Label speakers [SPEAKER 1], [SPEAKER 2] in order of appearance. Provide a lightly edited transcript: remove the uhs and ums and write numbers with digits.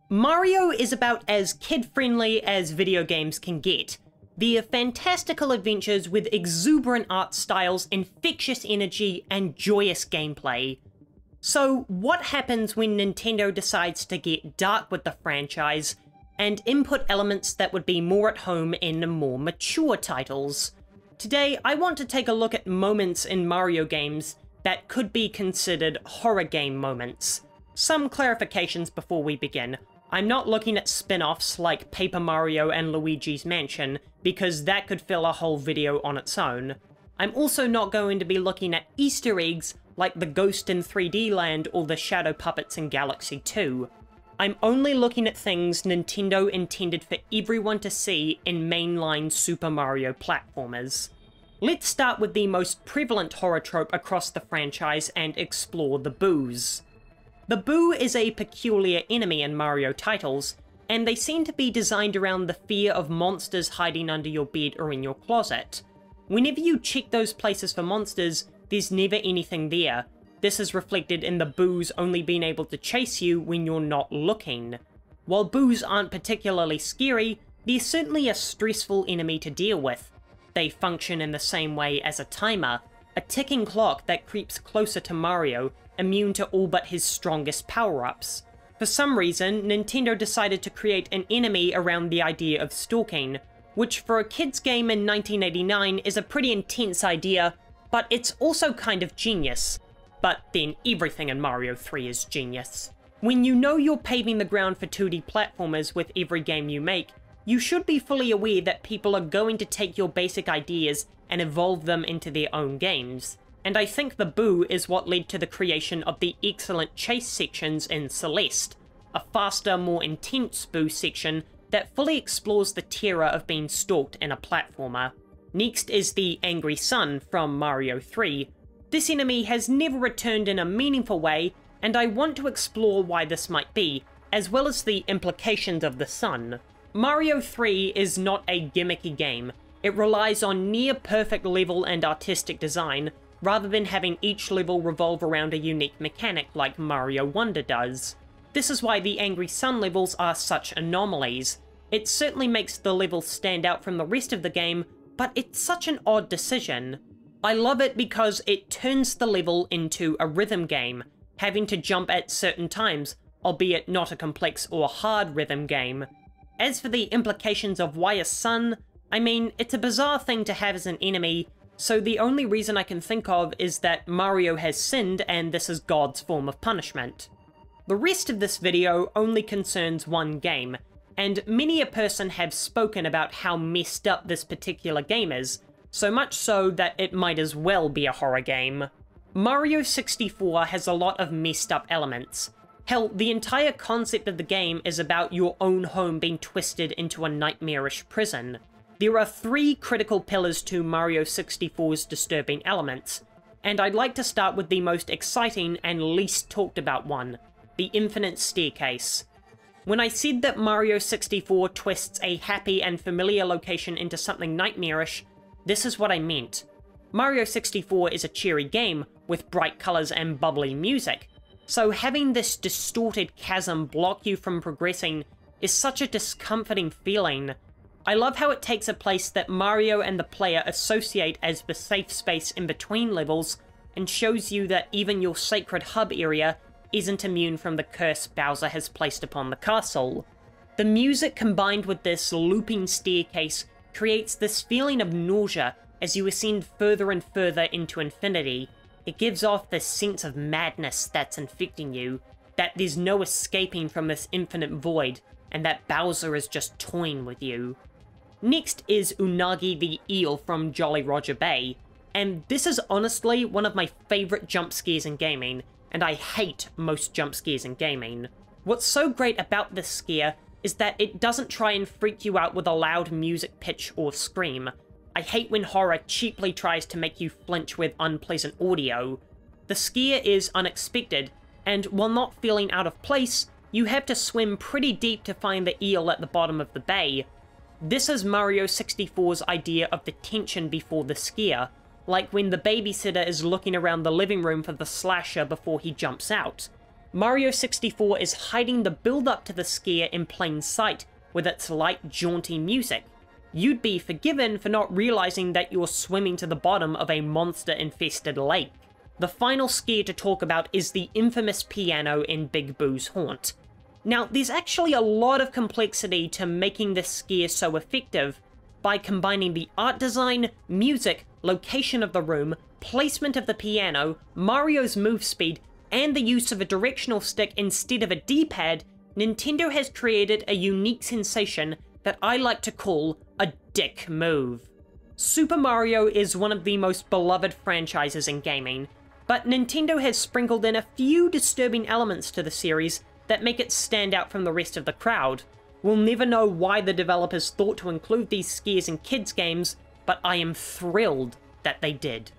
[SPEAKER 1] Mario is about as kid-friendly as video games can get. They're fantastical adventures with exuberant art styles, infectious energy, and joyous gameplay. So what happens when Nintendo decides to get dark with the franchise and input elements that would be more at home in more mature titles? Today, I want to take a look at moments in Mario games that could be considered horror game moments. Some clarifications before we begin. I'm not looking at spin-offs like Paper Mario and Luigi's Mansion, because that could fill a whole video on its own. I'm also not going to be looking at Easter eggs like the Ghost in 3D Land or the Shadow Puppets in Galaxy 2. I'm only looking at things Nintendo intended for everyone to see in mainline Super Mario platformers. Let's start with the most prevalent horror trope across the franchise and explore the boos. The boo is a peculiar enemy in Mario titles, and they seem to be designed around the fear of monsters hiding under your bed or in your closet. Whenever you check those places for monsters, there's never anything there. This is reflected in the boos only being able to chase you when you're not looking. While boos aren't particularly scary, they're certainly a stressful enemy to deal with. They function in the same way as a timer, a ticking clock that creeps closer to Mario, immune to all but his strongest power-ups. For some reason, Nintendo decided to create an enemy around the idea of stalking, which for a kid's game in 1989 is a pretty intense idea, but it's also kind of genius. But then everything in Mario 3 is genius. When you know you're paving the ground for 2D platformers with every game you make, you should be fully aware that people are going to take your basic ideas and evolve them into their own games. And I think the boo is what led to the creation of the excellent chase sections in Celeste, a faster, more intense boo section that fully explores the terror of being stalked in a platformer. Next is the Angry Sun from Mario 3. This enemy has never returned in a meaningful way, and I want to explore why this might be, as well as the implications of the sun. Mario 3 is not a gimmicky game. It relies on near-perfect level and artistic design, rather than having each level revolve around a unique mechanic like Mario Wonder does. This is why the Angry Sun levels are such anomalies. It certainly makes the level stand out from the rest of the game, but it's such an odd decision. I love it because it turns the level into a rhythm game, having to jump at certain times, albeit not a complex or hard rhythm game. As for the implications of why a sun, I mean, it's a bizarre thing to have as an enemy, so the only reason I can think of is that Mario has sinned and this is God's form of punishment. The rest of this video only concerns one game, and many a person have spoken about how messed up this particular game is, so much so that it might as well be a horror game. Mario 64 has a lot of messed up elements. Hell, the entire concept of the game is about your own home being twisted into a nightmarish prison. There are 3 critical pillars to Mario 64's disturbing elements, and I'd like to start with the most exciting and least talked about one, the infinite staircase. When I said that Mario 64 twists a happy and familiar location into something nightmarish, this is what I meant. Mario 64 is a cheery game with bright colors and bubbly music, so having this distorted chasm block you from progressing is such a discomforting feeling. I love how it takes a place that Mario and the player associate as the safe space in between levels, and shows you that even your sacred hub area isn't immune from the curse Bowser has placed upon the castle. The music combined with this looping staircase creates this feeling of nausea as you ascend further and further into infinity. It gives off this sense of madness that's infecting you, that there's no escaping from this infinite void, and that Bowser is just toying with you. Next is Unagi the Eel from Jolly Roger Bay, and this is honestly one of my favourite jump scares in gaming, and I hate most jump scares in gaming. What's so great about this scare is that it doesn't try and freak you out with a loud music pitch or scream. I hate when horror cheaply tries to make you flinch with unpleasant audio. The scare is unexpected, and while not feeling out of place, you have to swim pretty deep to find the eel at the bottom of the bay. This is Mario 64's idea of the tension before the scare, like when the babysitter is looking around the living room for the slasher before he jumps out. Mario 64 is hiding the build-up to the scare in plain sight with its light, jaunty music. You'd be forgiven for not realizing that you're swimming to the bottom of a monster-infested lake. The final scare to talk about is the infamous piano in Big Boo's haunt. Now, there's actually a lot of complexity to making this scare so effective by combining the art design, music, location of the room, placement of the piano, Mario's move speed, and the use of a directional stick instead of a D-pad. Nintendo has created a unique sensation that I like to call a dick move. Super Mario is one of the most beloved franchises in gaming, but Nintendo has sprinkled in a few disturbing elements to the series that make it stand out from the rest of the crowd. We'll never know why the developers thought to include these scares in kids' games, but I am thrilled that they did.